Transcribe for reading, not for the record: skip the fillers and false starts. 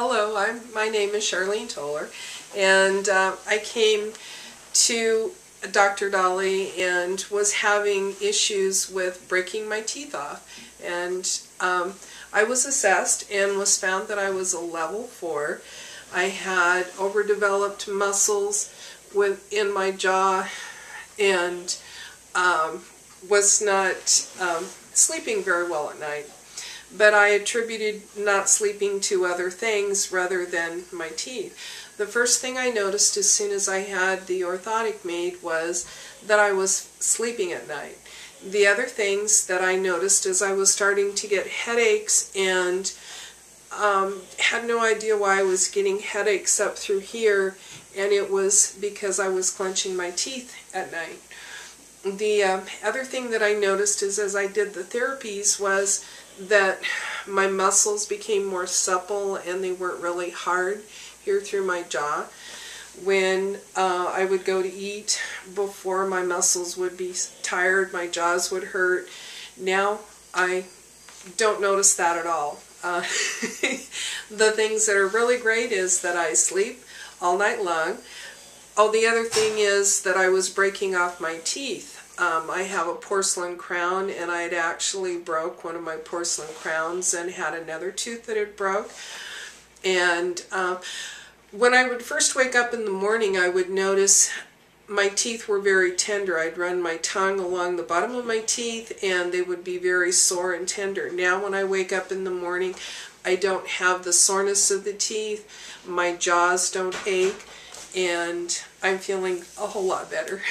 Hello, my name is Charlene Toller, and I came to Dr. Dolly and was having issues with breaking my teeth off. And I was assessed and was found that I was a level 4. I had overdeveloped muscles in my jaw and was not sleeping very well at night. But I attributed not sleeping to other things rather than my teeth. The first thing I noticed as soon as I had the orthotic made was that I was sleeping at night. The other things that I noticed is I was starting to get headaches and had no idea why I was getting headaches up through here, and it was because I was clenching my teeth at night. The other thing that I noticed is as I did the therapies was that my muscles became more supple and they weren't really hard here through my jaw. When I would go to eat, before my muscles would be tired, my jaws would hurt. Now I don't notice that at all. The things that are really great is that I sleep all night long. Oh, the other thing is that I was breaking off my teeth. I have a porcelain crown, and I had actually broke one of my porcelain crowns and had another tooth that had broke. And when I would first wake up in the morning, I would notice my teeth were very tender. I'd run my tongue along the bottom of my teeth, and they would be very sore and tender. Now when I wake up in the morning, I don't have the soreness of the teeth. My jaws don't ache, and I'm feeling a whole lot better.